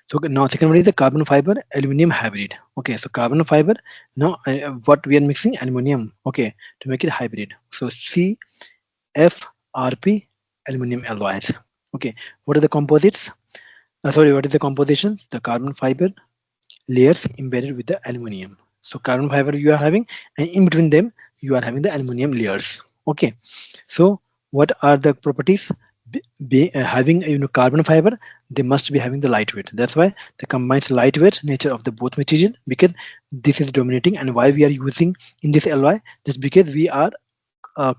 So now second one is the carbon fiber aluminum hybrid. Okay, so carbon fiber. Now what we are mixing aluminum. Okay, to make it hybrid. So CFRP aluminum alloys. Okay, what are the composites? Sorry, what is the composition? The carbon fiber layers embedded with the aluminum. So carbon fiber you are having, and in between them you are having the aluminum layers. Okay, so what are the properties? Having carbon fiber, they must be having the lightweight. That's why they combines lightweight nature of the both material, because this is dominating. And why we are using in this alloy, just because we are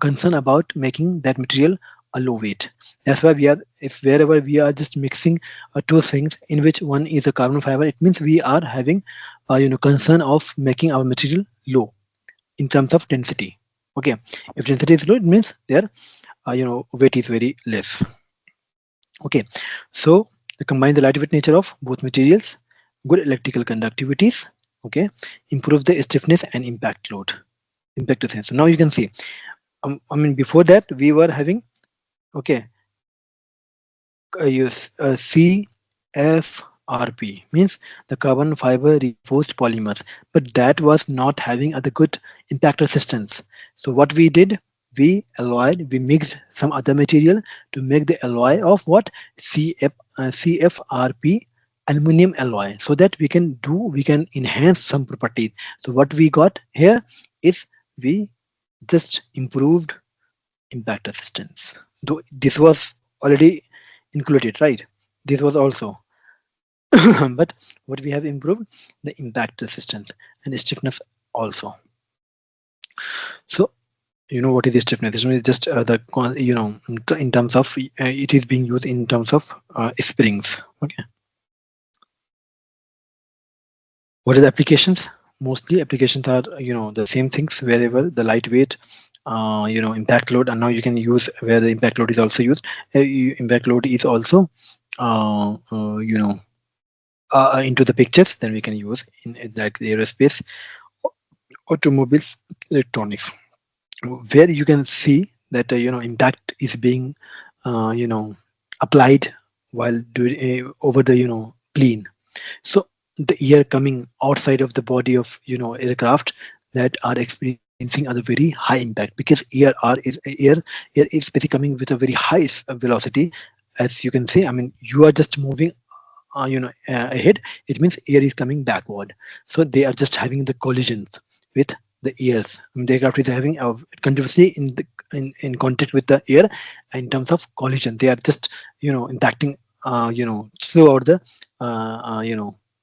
concerned about making that material a low weight. That's why we are, if wherever we are just mixing two things in which one is a carbon fiber, it means we are having concern of making our material low in terms of density. Okay, if density is low, it means their weight is very less. Okay, so they combine the lightweight nature of both materials, good electrical conductivities. Okay, improve the stiffness and impact load, impact to sense. So now you can see, I mean, before that we were having, okay, use CFRP means the carbon fiber reinforced polymers, but that was not having other good impact resistance. So what we did, we mixed some other material to make the alloy of what, CFRP aluminum alloy, so that we can enhance some properties. So what we got here is, we just improved impact resistance. Though this was already included, right? This was also, but what we have improved, the impact resistance and stiffness also. So what is the stiffness? This is just in terms of it is being used in terms of springs. Okay, what are the applications? Mostly applications are the same things, wherever the lightweight impact load, and now you can use where the impact load is also used. Impact load is also uh, uh, you know into the pictures, then we can use in like the aerospace, automobiles, electronics, where you can see that impact is being applied while doing over the plane. So the air coming outside of the body of aircraft that are experiencing a very high impact, because air is basically coming with a very high velocity. As you can see, I mean, you are just moving ahead, it means air is coming backward. So they are just having the collisions with the airs. I mean, the aircraft is having continuously in contact with the air. In terms of collision, they are just impacting throughout the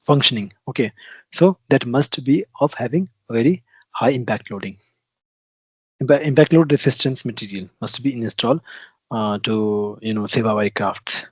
functioning. Okay, so that must be of having very high impact loading. Impact load resistance material must be installed to save our aircrafts.